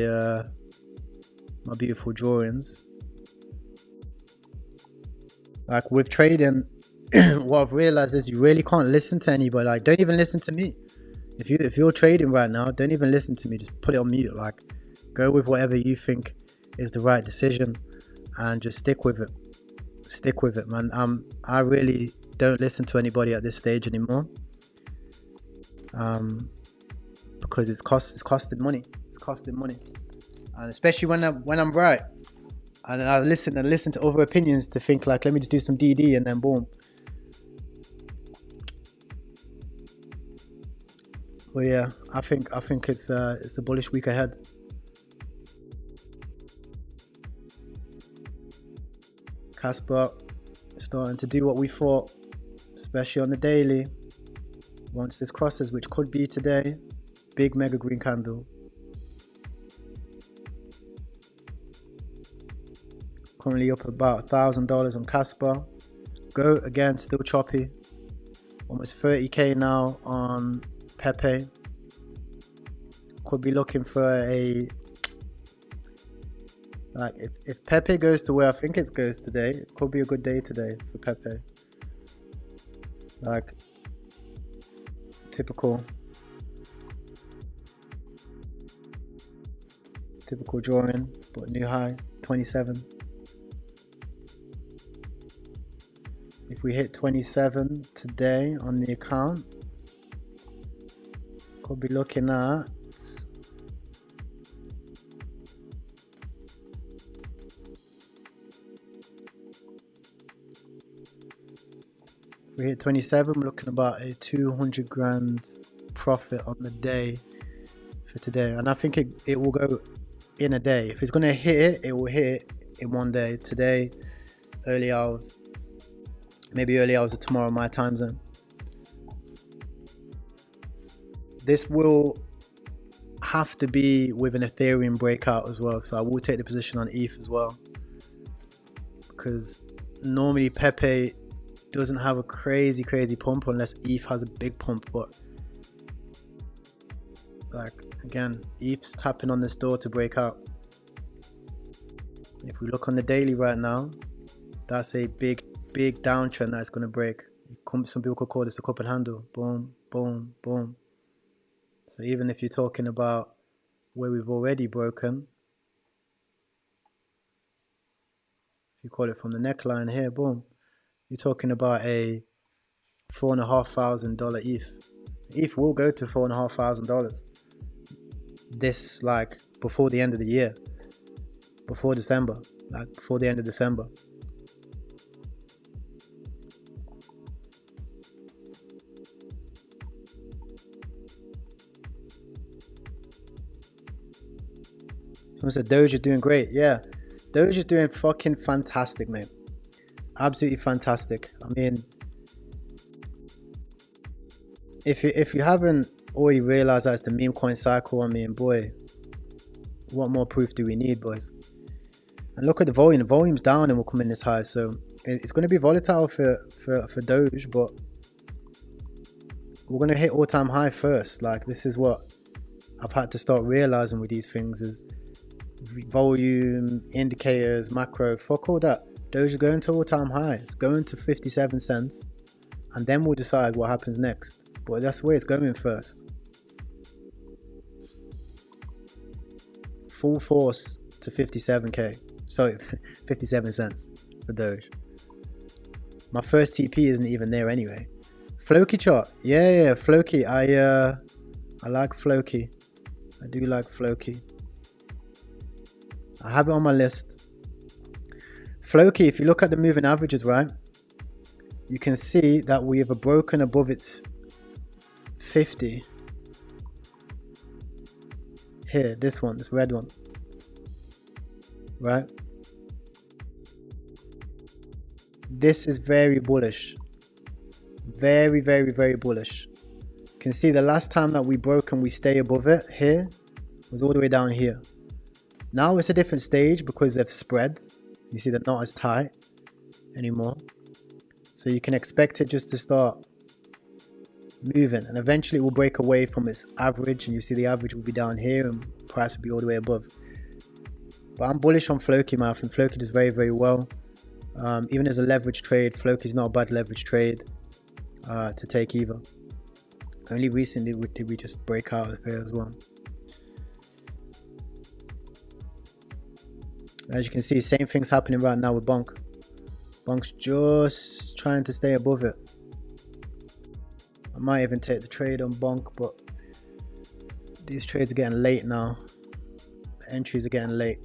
my beautiful drawings, like with trading, what I've realized is you really can't listen to anybody. Like, don't even listen to me. If you're trading right now, don't even listen to me. Just put it on mute. Like, go with whatever you think is the right decision, and just stick with it. Stick with it, man. I really don't listen to anybody at this stage anymore. Because it's costing money. It's costing money, and especially when I'm right, and I listen to other opinions to think like, let me just do some DD, and then boom. But yeah, I think it's a bullish week ahead. Casper starting to do what we thought, especially on the daily. Once this crosses, which could be today, big mega green candle. Currently up about $1,000 on Casper. Go again, still choppy. Almost 30k now on Pepe. Could be looking for a, like, if Pepe goes to where I think it goes today, it could be a good day today for Pepe. Like, typical drawing, but new high 27. If we hit 27 today on the account, could be looking at we hit 27, we're looking about a 200 grand profit on the day for today. And I think it will go in a day. If it's going to hit it, it will hit it in one day. Today, early hours, maybe early hours of tomorrow, my time zone. This will have to be with an Ethereum breakout as well. So I will take the position on ETH as well, because normally Pepe doesn't have a crazy pump unless ETH has a big pump. But like, again, ETH's tapping on this door to break out. If we look on the daily right now, that's a big downtrend that's going to break. Some people could call this a cup and handle. Boom, boom, boom. So even if you're talking about where we've already broken, if you call it from the neckline here, boom, you're talking about a $4,500 ETH. ETH will go to $4,500 this, like, before the end of the year, before December, like before the end of December. Someone said Doge is doing great. Yeah, Doge is doing fucking fantastic, mate. Absolutely fantastic. I mean, if you haven't already realized that it's the meme coin cycle, I mean, boy, what more proof do we need, boys? And look at the volume. The volume's down and we'll come in this high. So it's going to be volatile for Doge, but we're going to hit all-time high first. Like, this is what I've had to start realizing with these things is volume, indicators, macro, fuck all that. Doge is going to all-time high. It's going to 57 cents. And then we'll decide what happens next. But that's where it's going first. Full force to 57k. Sorry, 57 cents for Doge. My first TP isn't even there anyway. Floki chart. Yeah, Floki. I like Floki. I do like Floki. I have it on my list. Floki, if you look at the moving averages, right, you can see that we have broken above its 50. Here, this one, this red one. Right? This is very bullish. Very, very, very bullish. You can see the last time that we broke and we stay above it here was all the way down here. Now it's a different stage because they've spread. You see they're not as tight anymore. So you can expect it just to start moving and eventually it will break away from its average and you see the average will be down here and price will be all the way above. But I'm bullish on Floki, man. I think Floki does very, very well. Even as a leverage trade, Floki is not a bad leverage trade to take either. Only recently did we just break out of here as well. As you can see, same thing's happening right now with Bonk. Bonk's just trying to stay above it. I might even take the trade on Bonk, but these trades are getting late now. The entries are getting late.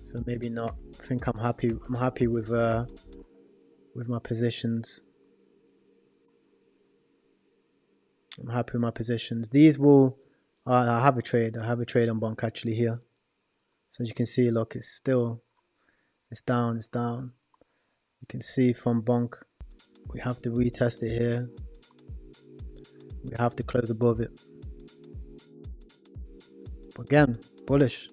So maybe not. I think I'm happy. I'm happy with my positions. I'm happy with my positions. These will. I have a trade. I have a trade on Bonk actually here. So as you can see, look, it's still. It's down. It's down. You can see from Bonk, we have to retest it here. We have to close above it. But again, bullish.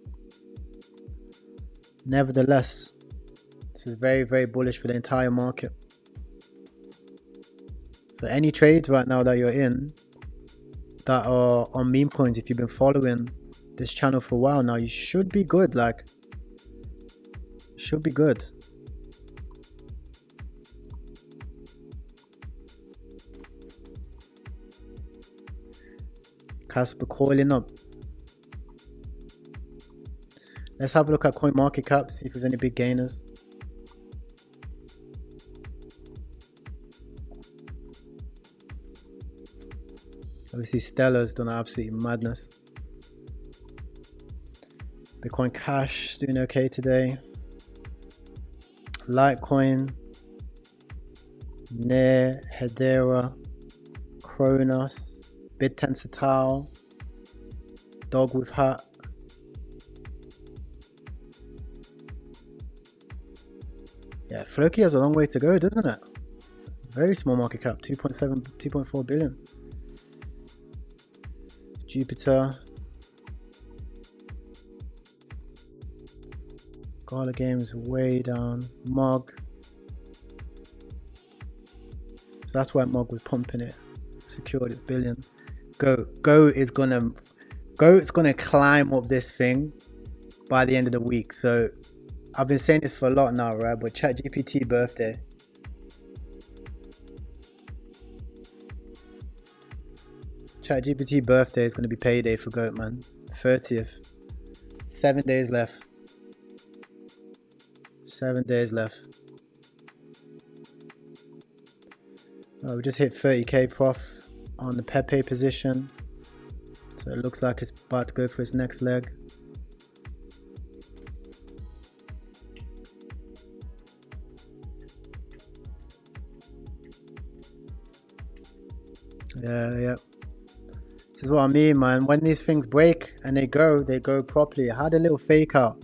Nevertheless, this is very, very bullish for the entire market. So any trades right now that you're in that are on meme coins, if you've been following this channel for a while now, you should be good. Like, should be good. Casper coiling up. Let's have a look at coin market cap, see if there's any big gainers. Obviously Stellar's done absolutely madness. Bitcoin Cash doing okay today. Litecoin, Near, Hedera, Kronos, BitTensor Tau, Dog with Hat. Yeah, Floki has a long way to go, doesn't it? Very small market cap, 2.7, 2.4 billion. Jupiter. Gala Games way down. Mog. So that's why Mog was pumping it. Secured its billion. Goat's gonna climb up this thing by the end of the week. So I've been saying this for a lot now, right? But ChatGPT birthday. ChatGPT birthday is going to be payday for Goat, man. 30th. 7 days left. 7 days left. Oh, we just hit 30k prof. on the Pepe position. So it looks like it's about to go for its next leg. Yeah. This is what I mean, man. When these things break and they go properly. I had a little fake out.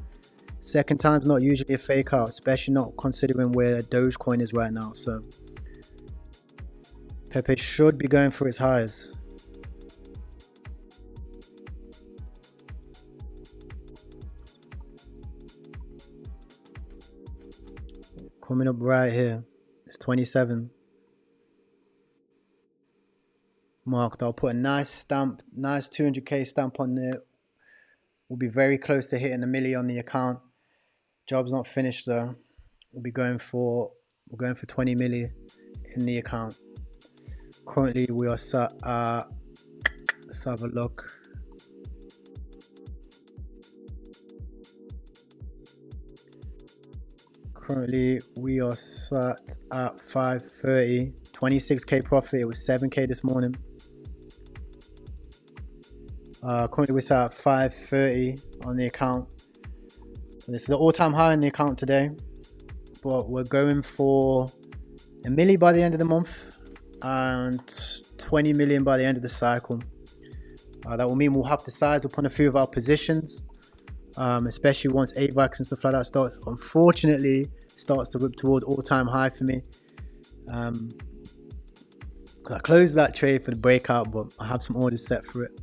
Second time's not usually a fake out, especially not considering where Dogecoin is right now. So Pepe should be going for its highs. Coming up right here. It's 27. Marked. I'll put a nice stamp, nice 200k stamp on there. We'll be very close to hitting a milli on the account. Job's not finished though. We're going for 20 milli in the account. Currently we are sat at, let's have a look. Currently we are sat at 530, 26k profit. It was 7k this morning. Currently we're sat at 530 on the account. So this is the all-time high on the account today. But we're going for a milli by the end of the month and 20 million by the end of the cycle. That will mean we'll have to size up on a few of our positions, especially once AVAX and stuff like that starts. Unfortunately, starts to whip towards all-time high for me. I closed that trade for the breakout, but I have some orders set for it.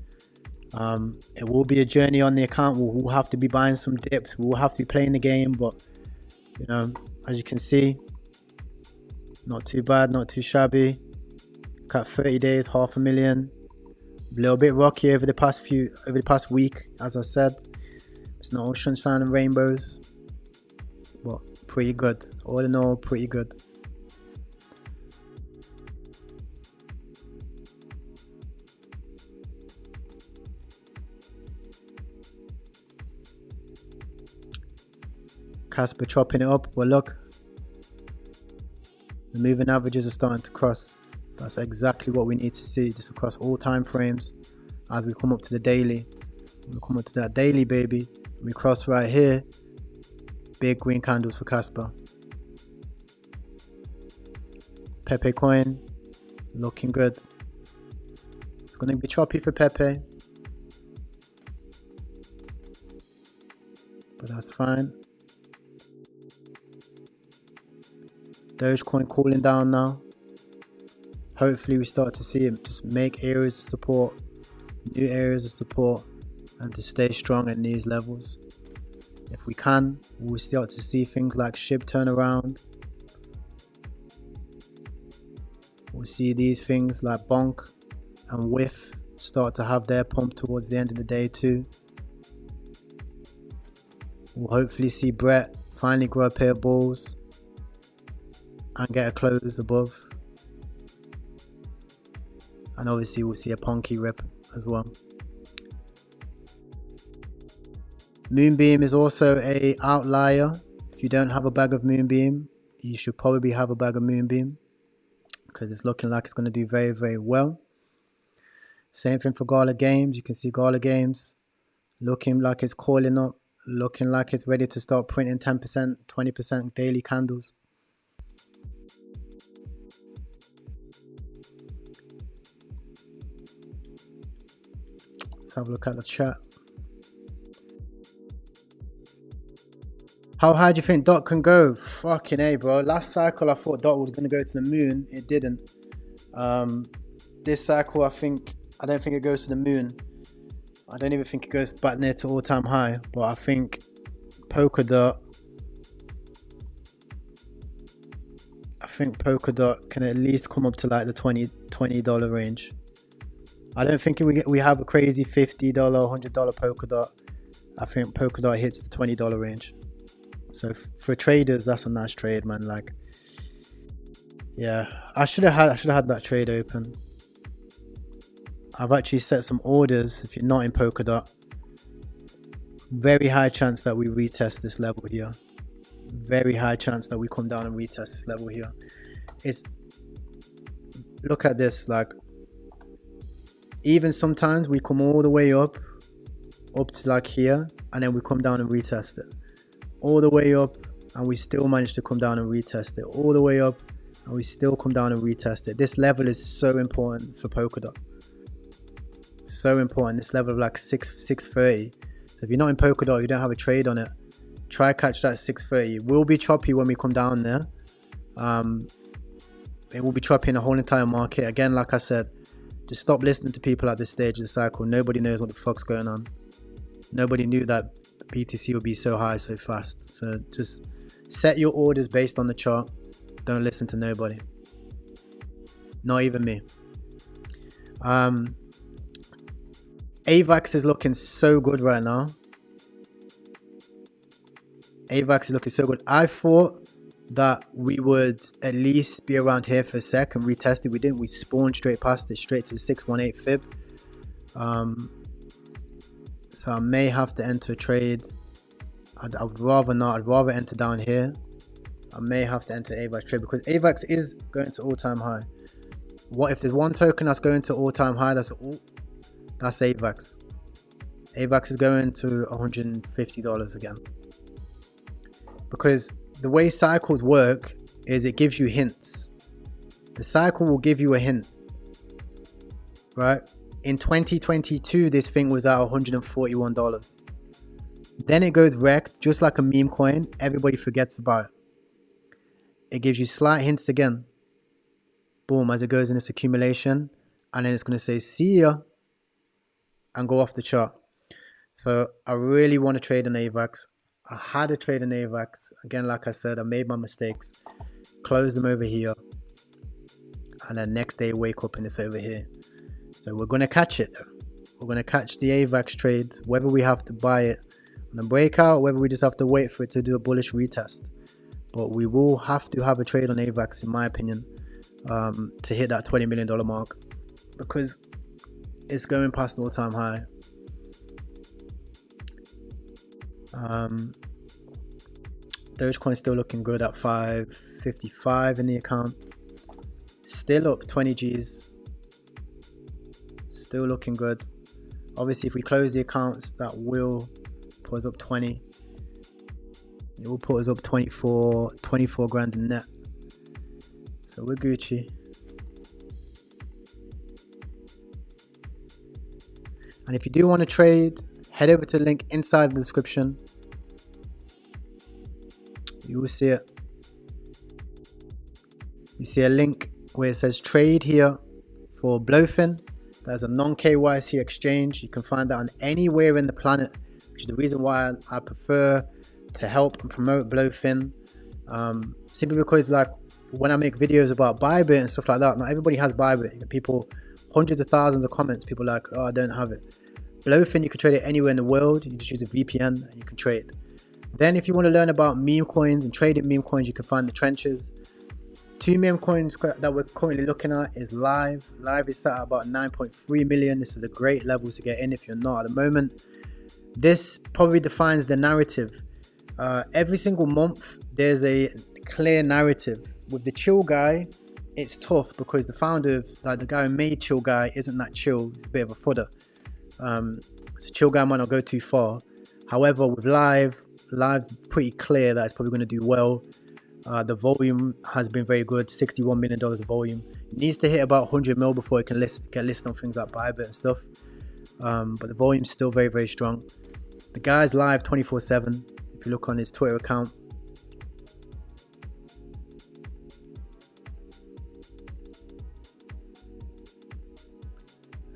It will be a journey on the account. We'll have to be buying some dips. We'll have to be playing the game, but you know, as you can see, not too bad, not too shabby. Got 30 days, 500,000. A little bit rocky over the past week, as I said. It's not all sunshine and rainbows, but pretty good. All in all, pretty good. Casper chopping it up. Well, look, the moving averages are starting to cross. That's exactly what we need to see, just across all time frames. As we come up to the daily, we come up to that daily, baby. We cross right here. Big green candles for Casper. Pepe coin looking good. It's going to be choppy for Pepe, but that's fine. Dogecoin cooling down now. Hopefully we start to see it just make areas of support, new areas of support, and to stay strong at these levels. If we can, we'll start to see things like SHIB turn around. We'll see these things like Bonk and Whiff start to have their pump towards the end of the day too. We'll hopefully see Brett finally grow a pair of balls and get a close above. And obviously we'll see a Ponky rip as well. Moonbeam is also a outlier. If you don't have a bag of Moonbeam, you should probably have a bag of Moonbeam, because it's looking like it's going to do very, very well. Same thing for Gala Games. You can see Gala Games looking like it's calling up, looking like it's ready to start printing 10%, 20% daily candles. Let's have a look at the chat. How high do you think DOT can go? Fucking A, bro. Last cycle I thought DOT was going to go to the moon. It didn't. This cycle I don't think it goes to the moon. I don't even think it goes back near to all-time high. But I think Polkadot can at least come up to like the $20 range. I don't think we have a crazy $50, $100 Polkadot. I think Polkadot hits the $20 range. So for traders, that's a nice trade, man. Like, yeah, I should have had that trade open. I've actually set some orders. If you're not in Polkadot, very high chance that we retest this level here. Very high chance that we come down and retest this level here. Look at this, like, Even sometimes we come all the way up to like here, and then we come down and retest it. All the way up, and we still manage to come down and retest it. All the way up, and we still come down and retest it. This level is so important for Polkadot. So important. This level of like 630. So if you're not in Polkadot, you don't have a trade on it, try catch that 630. It will be choppy when we come down there. It will be choppy in the whole entire market. Again, like I said, just stop listening to people at this stage of the cycle. Nobody knows what the fuck's going on. Nobody knew that BTC would be so high so fast. So just set your orders based on the chart. Don't listen to nobody, not even me. AVAX is looking so good right now. AVAX is looking so good. I thought that we would at least be around here for a sec and retest it. We didn't. We spawned straight past it, straight to the 618 fib. So I may have to enter a trade. I would rather not. I'd rather enter down here. I may have to enter AVAX trade because AVAX is going to all-time high. What if there's one token that's going to all-time high? That's AVAX. AVAX is going to $150 again. Because the way cycles work is it gives you hints. The cycle will give you a hint, right? In 2022, this thing was at $141. Then it goes wrecked, just like a meme coin. Everybody forgets about it. It gives you slight hints again. Boom, as it goes in this accumulation. And then it's going to say, see ya, and go off the chart. So I really want to trade on AVAX. I had a trade in AVAX. Again, like I said, I made my mistakes. Closed them over here. And then next day, wake up and it's over here. So we're going to catch it though. We're going to catch the AVAX trade, whether we have to buy it on the breakout, whether we just have to wait for it to do a bullish retest. But we will have to have a trade on AVAX, in my opinion, to hit that $20 million mark. Because it's going past all-time high. Dogecoin still looking good at 555 in the account. Still up 20 G's. Still looking good. Obviously, if we close the accounts, that will put us up 20. It will put us up 24 grand in net. So we're Gucci. And if you do want to trade, head over to the link inside the description. You will see it. You see a link where it says trade here for Blowfin. There's a non-KYC exchange. You can find that on anywhere in the planet, which is the reason why I prefer to help and promote Blowfin. Simply because, like, when I make videos about Bybit and stuff like that, not everybody has Bybit. People, hundreds of thousands of comments, people are like, oh, I don't have it. Blowfin, you can trade it anywhere in the world. You just use a VPN and you can trade. Then if you want to learn about meme coins and trading meme coins, you can find the trenches. 2 meme coins that we're currently looking at is Live. Live is set at about 9.3 million. This is a great level to get in if you're not at the moment. This probably defines the narrative. Every single month, there's a clear narrative. With the Chill Guy, it's tough because the founder of, like, the guy who made Chill Guy isn't that chill. He's a bit of a fodder. So Chill Guy might not go too far. However, with Live's pretty clear that it's probably going to do well. The volume has been very good, $61 million of volume. It needs to hit about 100 mil before it can get listed on things like Bybit and stuff. But the volume's still very, very strong. The guy's live 24/7. If you look on his Twitter account.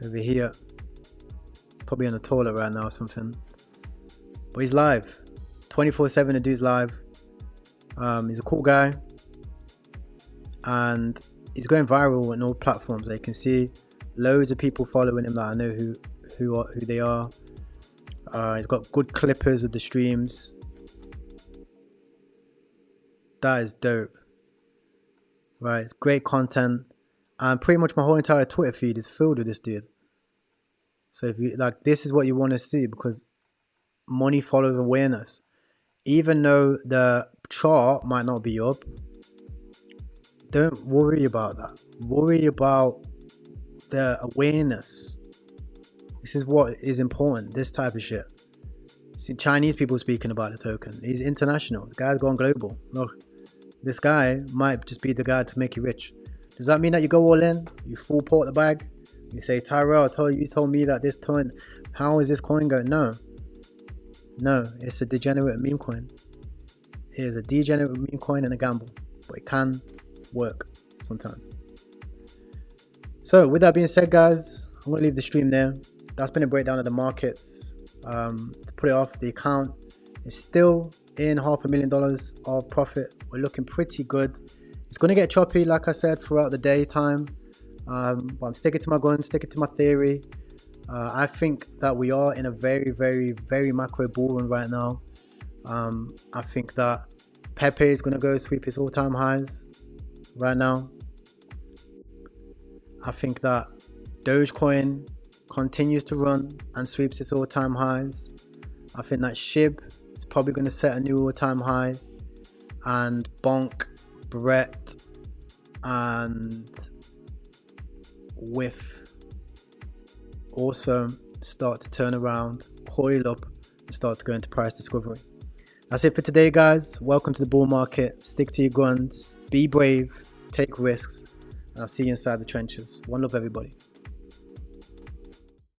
Over here. Probably on the toilet right now or something. But he's live. 24/7, the dude's live. He's a cool guy. And he's going viral on all platforms. You can see loads of people following him that I know who they are. He's got good clippers of the streams. That is dope. Right, it's great content. And pretty much my whole entire Twitter feed is filled with this dude. So if you like, this is what you want to see, because money follows awareness. Even though the chart might not be up, don't worry about that. Worry about the awareness This is what is important, this type of shit. See Chinese people speaking about the token. He's international. The guy's gone global. Look, this guy might just be the guy to make you rich. Does that mean that you go all in? You full port the bag? You say, Tyrell, you told me that this coin, how is this coin going? No, it's a degenerate meme coin. It is a degenerate meme coin and a gamble, but it can work sometimes. So with that being said, guys, I'm gonna leave the stream there. That's been a breakdown of the markets. To put it off, the account is still in $500,000 of profit. We're looking pretty good. It's going to get choppy, like I said, throughout the daytime. But I'm sticking to my guns, sticking to my theory. I think that we are in a very, very, very macro bull run right now. I think that Pepe is going to go sweep its all-time highs right now. I think that Dogecoin continues to run and sweeps its all-time highs. I think that SHIB is probably going to set a new all-time high, and Bonk, Brett, and Whiff also start to turn around, coil up, and start to go into price discovery. That's it for today, guys. Welcome to the bull market. Stick to your guns, be brave, take risks, and I'll see you inside the trenches. One love, everybody.